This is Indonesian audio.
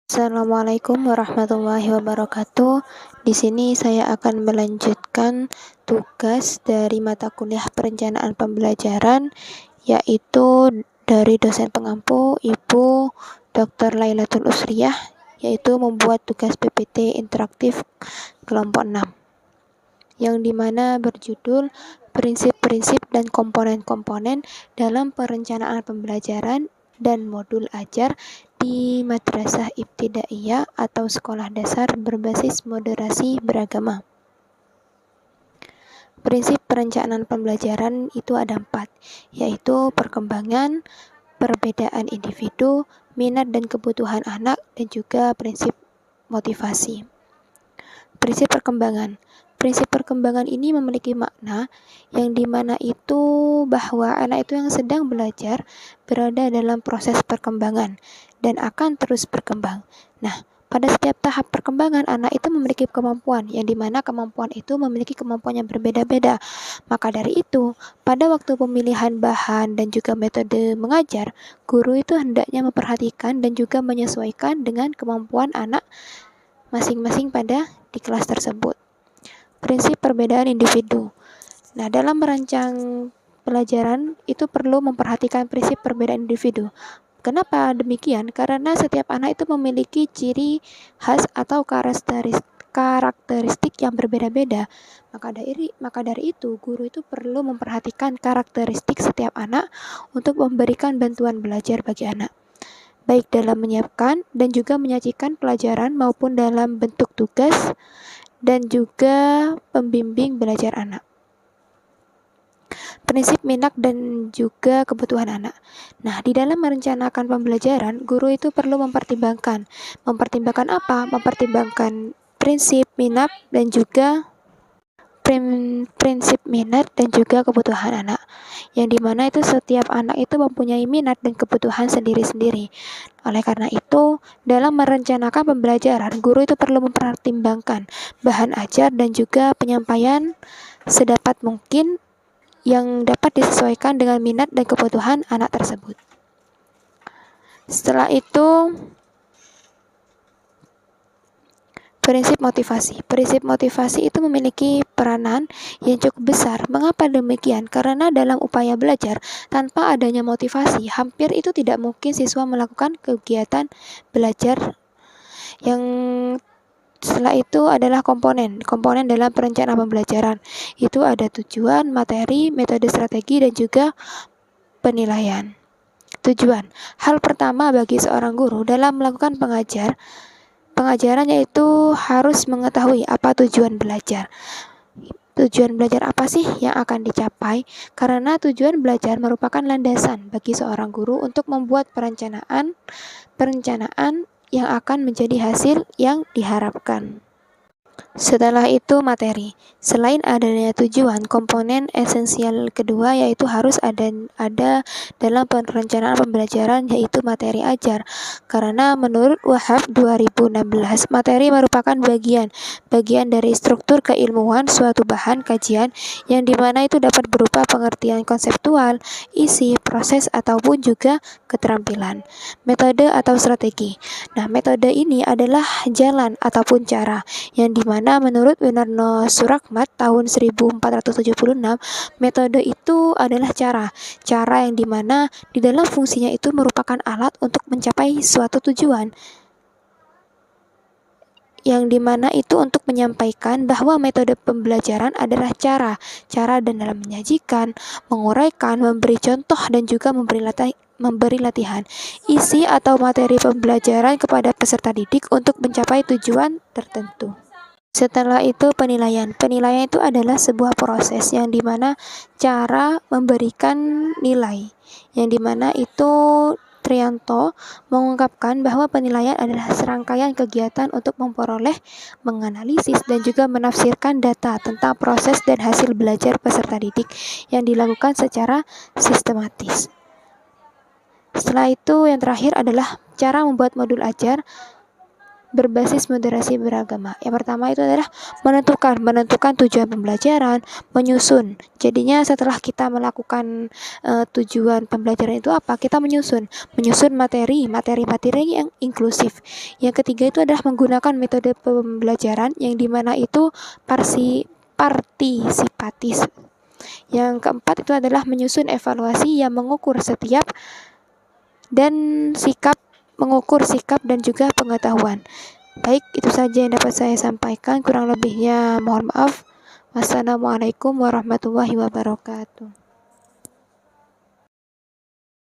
Assalamualaikum warahmatullahi wabarakatuh. Di sini saya akan melanjutkan tugas dari mata kuliah perencanaan pembelajaran, yaitu dari dosen pengampu Ibu Dr. Lailatul Usriyah, yaitu membuat tugas PPT interaktif kelompok 6, yang dimana berjudul prinsip-prinsip dan komponen-komponen dalam perencanaan pembelajaran dan modul ajar di Madrasah Ibtidaiyah atau sekolah dasar berbasis moderasi beragama. Prinsip perencanaan pembelajaran itu ada 4, yaitu perkembangan, perbedaan individu, minat dan kebutuhan anak, dan juga prinsip motivasi. Prinsip perkembangan. Prinsip perkembangan ini memiliki makna yang dimana itu bahwa anak itu yang sedang belajar berada dalam proses perkembangan dan akan terus berkembang. Nah, pada setiap tahap perkembangan anak itu memiliki kemampuan yang dimana kemampuan itu memiliki kemampuan yang berbeda-beda. Maka dari itu, pada waktu pemilihan bahan dan juga metode mengajar, guru itu hendaknya memperhatikan dan juga menyesuaikan dengan kemampuan anak masing-masing pada di kelas tersebut. Prinsip perbedaan individu. Nah, dalam merancang pelajaran itu perlu memperhatikan prinsip perbedaan individu. Kenapa demikian? Karena setiap anak itu memiliki ciri khas atau karakteristik yang berbeda-beda. Maka dari itu, guru itu perlu memperhatikan karakteristik setiap anak untuk memberikan bantuan belajar bagi anak, baik dalam menyiapkan dan juga menyajikan pelajaran maupun dalam bentuk tugas dan juga pembimbing belajar anak. Prinsip minat dan juga kebutuhan anak. Nah, di dalam merencanakan pembelajaran, guru itu perlu mempertimbangkan apa? Mempertimbangkan prinsip minat dan juga prinsip minat dan juga kebutuhan anak, yang dimana itu setiap anak itu mempunyai minat dan kebutuhan sendiri-sendiri. Oleh karena itu, dalam merencanakan pembelajaran, guru itu perlu mempertimbangkan bahan ajar dan juga penyampaian sedapat mungkin yang dapat disesuaikan dengan minat dan kebutuhan anak tersebut. Setelah itu, prinsip motivasi. Prinsip motivasi itu memiliki peranan yang cukup besar. Mengapa demikian? Karena dalam upaya belajar, tanpa adanya motivasi, hampir itu tidak mungkin siswa melakukan kegiatan belajar. Yang setelah itu adalah komponen dalam perencanaan pembelajaran. Itu ada tujuan, materi, metode strategi, dan juga penilaian. Tujuan. Hal pertama bagi seorang guru dalam melakukan pengajaran yaitu harus mengetahui apa tujuan belajar. Tujuan belajar apa sih yang akan dicapai? Karena tujuan belajar merupakan landasan bagi seorang guru untuk membuat perencanaan yang akan menjadi hasil yang diharapkan. Setelah itu materi. Selain adanya tujuan, komponen esensial kedua yaitu harus ada dalam perencanaan pembelajaran yaitu materi ajar. Karena menurut Wahab 2016, materi merupakan bagian dari struktur keilmuan suatu bahan kajian yang dimana itu dapat berupa pengertian konseptual, isi, proses, ataupun juga keterampilan. Metode atau strategi. Nah, metode ini adalah jalan ataupun cara yang dimana menurut Winarno Surakmat tahun 1476, metode itu adalah cara yang dimana di dalam fungsinya itu merupakan alat untuk mencapai suatu tujuan, yang dimana itu untuk menyampaikan bahwa metode pembelajaran adalah cara dan dalam menyajikan, menguraikan, memberi contoh, dan juga memberi latihan, isi atau materi pembelajaran kepada peserta didik untuk mencapai tujuan tertentu. Setelah itu penilaian. Penilaian itu adalah sebuah proses yang dimana cara memberikan nilai, yang dimana itu Trianto mengungkapkan bahwa penilaian adalah serangkaian kegiatan untuk memperoleh, menganalisis, dan juga menafsirkan data tentang proses dan hasil belajar peserta didik yang dilakukan secara sistematis. Setelah itu yang terakhir adalah cara membuat modul ajar berbasis moderasi beragama. Yang pertama itu adalah menentukan tujuan pembelajaran, menyusun. Jadinya setelah kita melakukan tujuan pembelajaran itu apa? Kita menyusun materi yang inklusif. Yang ketiga itu adalah menggunakan metode pembelajaran yang dimana itu partisipatif. Yang keempat itu adalah menyusun evaluasi yang mengukur sikap dan juga pengetahuan. Baik, itu saja yang dapat saya sampaikan. Kurang lebihnya mohon maaf. Wassalamualaikum warahmatullahi wabarakatuh.